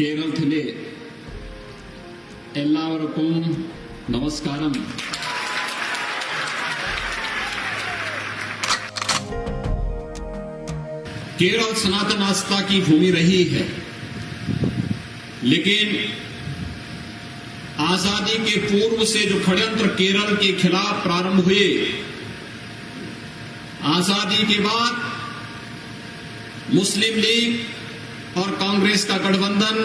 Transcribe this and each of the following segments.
കേരളത്തിലെ എല്ലാവർക്കും നമസ്കാരം. केरल सनातन आस्था की भूमि रही है, लेकिन आजादी के पूर्व से जो षड्यंत्र केरल के खिलाफ प्रारंभ हुए, आजादी के बाद मुस्लिम लीग और कांग्रेस का गठबंधन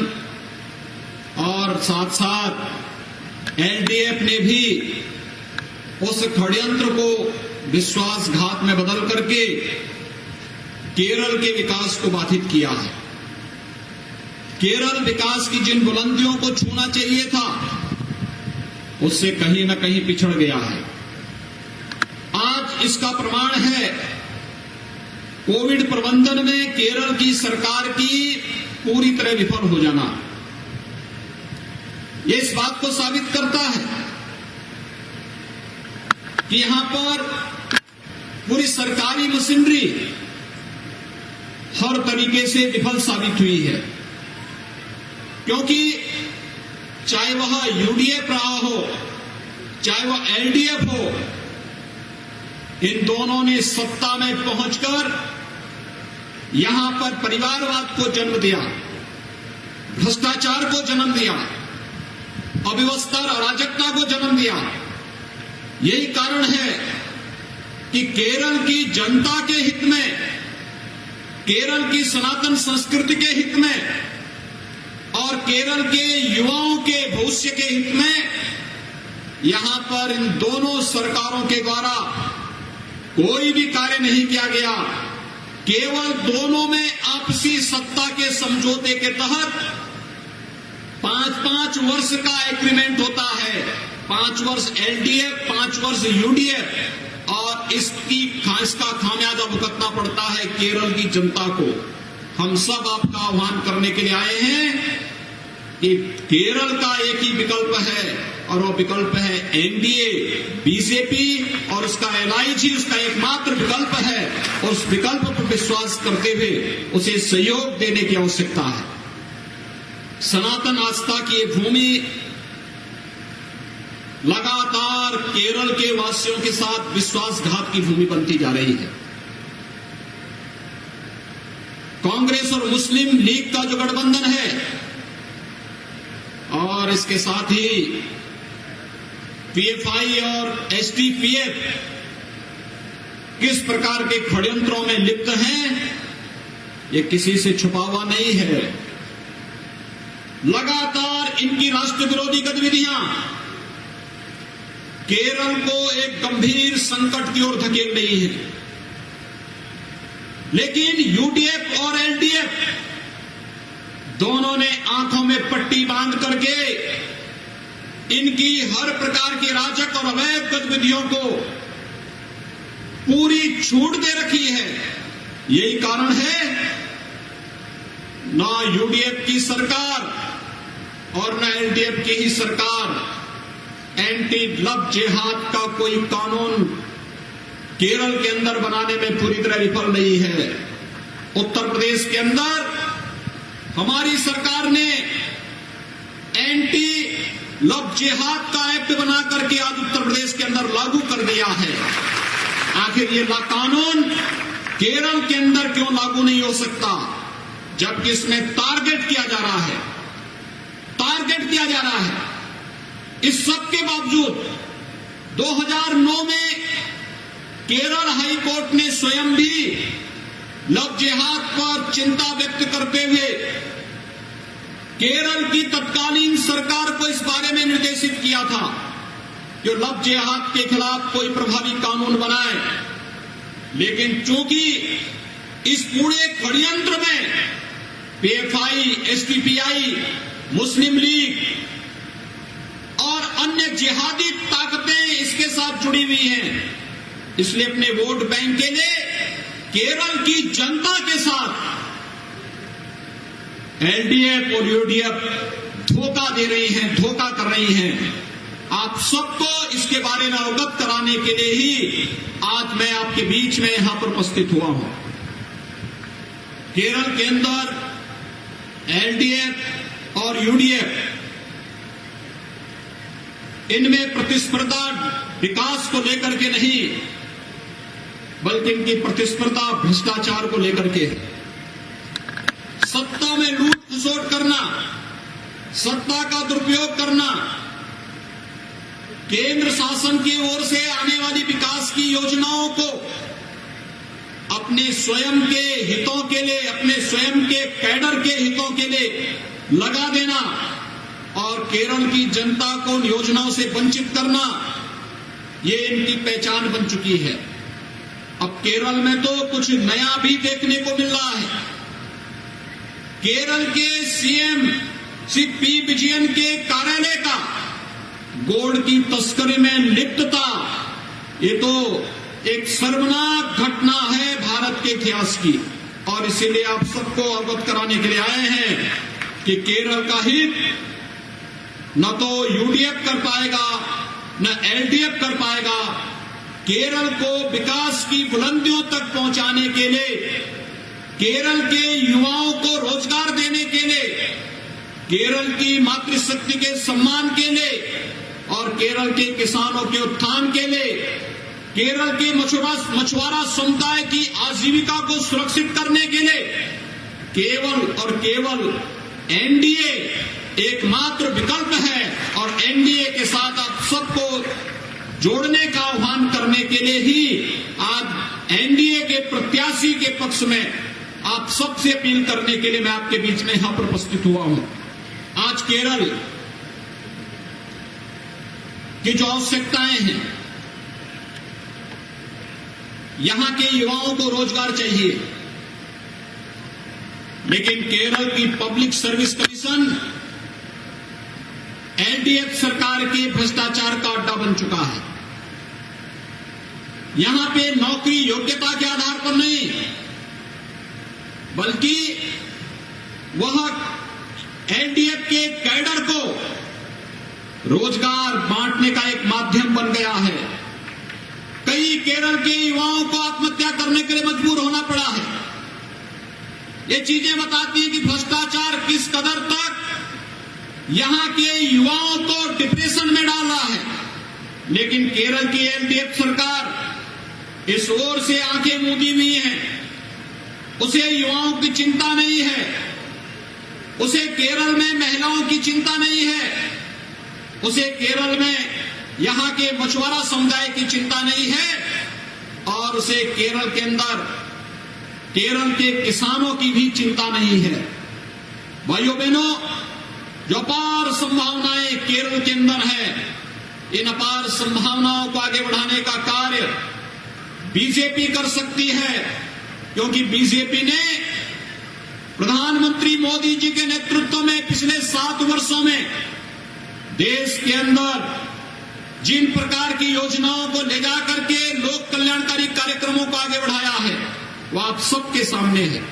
और साथ साथ एलडीएफ ने भी उस षड्यंत्र को विश्वासघात में बदल करके केरल के विकास को बाधित किया है. केरल विकास की जिन बुलंदियों को छूना चाहिए था, उससे कहीं न कहीं पिछड़ गया है. आज इसका प्रमाण है कोविड प्रबंधन में केरल की सरकार की पूरी तरह विफल हो जाना. ये इस बात को साबित करता है कि यहां पर पूरी सरकारी मशीनरी हर तरीके से विफल साबित हुई है, क्योंकि चाहे वह यूडीएफ रहा हो, चाहे वह एलडीएफ हो, इन दोनों ने सत्ता में पहुंचकर यहां पर परिवारवाद को जन्म दिया, भ्रष्टाचार को जन्म दिया, अव्यवस्था और अराजकता को जन्म दिया. यही कारण है कि केरल की जनता के हित में, केरल की सनातन संस्कृति के हित में और केरल के युवाओं के भविष्य के हित में यहां पर इन दोनों सरकारों के द्वारा कोई भी कार्य नहीं किया गया. केवल दोनों में आपसी सत्ता के समझौते के तहत 5-5 वर्ष का एग्रीमेंट होता है. 5 वर्ष एलडीएफ, 5 वर्ष यूडीएफ, और इसका खामियाजा भुगतना पड़ता है केरल की जनता को. हम सब आपका आह्वान करने के लिए आए हैं कि केरल का एक ही विकल्प है, और वो विकल्प है एनडीए, बीजेपी, और उसका एलआईजी उसका एकमात्र विकल्प है. और उस विकल्प पर विश्वास करते हुए उसे सहयोग देने की आवश्यकता है. सनातन आस्था की ये भूमि लगातार केरल के वासियों के साथ विश्वासघात की भूमि बनती जा रही है. कांग्रेस और मुस्लिम लीग का जो गठबंधन है, और इसके साथ ही पीएफआई और एसडीपीएफ किस प्रकार के षड्यंत्रों में लिप्त हैं, ये किसी से छुपा हुआ नहीं है. लगातार इनकी राष्ट्र विरोधी गतिविधियां केरल को एक गंभीर संकट की ओर धकेल रही है. लेकिन यूडीएफ और एलडीएफ दोनों ने आंखों में पट्टी बांध करके इनकी हर प्रकार की राजक और अवैध गतिविधियों को पूरी छूट दे रखी है. यही कारण है ना यूडीएफ की सरकार और न एलडीएफ की ही सरकार एंटी लव जिहाद का कोई कानून केरल के अंदर बनाने में पूरी तरह विफल नहीं है. उत्तर प्रदेश के अंदर हमारी सरकार ने एंटी लव जिहाद का एक्ट बना करके आज उत्तर प्रदेश के अंदर लागू कर दिया है. आखिर ये कानून केरल के अंदर क्यों लागू नहीं हो सकता, जबकि इसमें टारगेट किया जा रहा है, टारगेट किया जा रहा है. इस सब के बावजूद 2009 में केरल हाई कोर्ट ने स्वयं भी लव जिहाद पर चिंता व्यक्त करते हुए केरल की तत्कालीन सरकार को इस बारे में निर्देशित किया था कि लव जिहाद के खिलाफ कोई प्रभावी कानून बनाए. लेकिन चूंकि इस पूरे षड्यंत्र में पीएफआई, एसडीपीआई, मुस्लिम लीग और अन्य जिहादी ताकतें इसके साथ जुड़ी हुई हैं, इसलिए अपने वोट बैंक के लिए केरल की जनता के साथ एलडीएफ और यूडीएफ धोखा दे रही हैं, धोखा कर रही हैं. आप सबको इसके बारे में अवगत कराने के लिए ही आज मैं आपके बीच में यहां पर उपस्थित हुआ हूं. केरल के अंदर एलडीएफ और यूडीएफ, इनमें प्रतिस्पर्धा विकास को लेकर के नहीं, बल्कि इनकी प्रतिस्पर्धा भ्रष्टाचार को लेकर के है। सत्ता में लूट खसोट करना, सत्ता का दुरुपयोग करना, केंद्र शासन की ओर से आने वाली विकास की योजनाओं को अपने स्वयं के हितों के लिए, अपने स्वयं के कैडर के हितों के लिए लगा देना और केरल की जनता को उन योजनाओं से वंचित करना, ये इनकी पहचान बन चुकी है। अब केरल में तो कुछ नया भी देखने को मिल रहा है। केरल के सीएम श्री पी विजयन के कार्यालय का गोल्ड की तस्करी में लिप्तता, ये तो एक शर्मनाक घटना है भारत के इतिहास की। और इसीलिए आप सबको अवगत कराने के लिए आए हैं कि केरल का हित न तो यूडीएफ कर पाएगा, न एलडीएफ कर पाएगा। केरल को विकास की बुलंदियों तक पहुंचाने के लिए, केरल के युवाओं को रोजगार देने के लिए, केरल की मातृशक्ति के सम्मान के लिए और केरल के किसानों के उत्थान के लिए, केरल के मछुआरा समुदाय की आजीविका को सुरक्षित करने के लिए केवल और केवल एनडीए एकमात्र विकल्प है। और एनडीए के साथ आप सबको जोड़ने का आह्वान करने के लिए ही आज एनडीए के प्रत्याशी के पक्ष में आप सबसे अपील करने के लिए मैं आपके बीच में यहां पर उपस्थित हुआ हूं। आज केरल की जो आवश्यकताएं हैं, यहां के युवाओं को रोजगार चाहिए, लेकिन केरल की पब्लिक सर्विस कमीशन एलडीएफ सरकार के भ्रष्टाचार का अड्डा बन चुका है। यहां पे नौकरी योग्यता के आधार पर नहीं, बल्कि वह एलडीएफ के कैडर को रोजगार बांटने का एक माध्यम बन गया है। कई केरल के युवाओं को आत्महत्या करने के लिए मजबूर होना पड़ा है। ये चीजें बताती हैं कि भ्रष्टाचार किस कदर तक यहां के युवाओं को डिप्रेशन में डाल रहा है। लेकिन केरल की एलडीएफ सरकार इस ओर से आंखें मूंदी हुई हैं, उसे युवाओं की चिंता नहीं है, उसे केरल में महिलाओं की चिंता नहीं है, उसे केरल में यहां के मछुआरा समुदाय की चिंता नहीं है और उसे केरल के अंदर केरल के किसानों की भी चिंता नहीं है। भाइयों बहनों, जो अपार संभावनाएं केरल के अंदर है, इन अपार संभावनाओं को आगे बढ़ाने का कार्य बीजेपी कर सकती है, क्योंकि बीजेपी ने प्रधानमंत्री मोदी जी के नेतृत्व में पिछले 7 वर्षों में देश के अंदर जिन प्रकार की योजनाओं को ले जाकर के लोक कल्याणकारी कार्यक्रमों को आगे बढ़ाया है, वो आप सबके सामने है।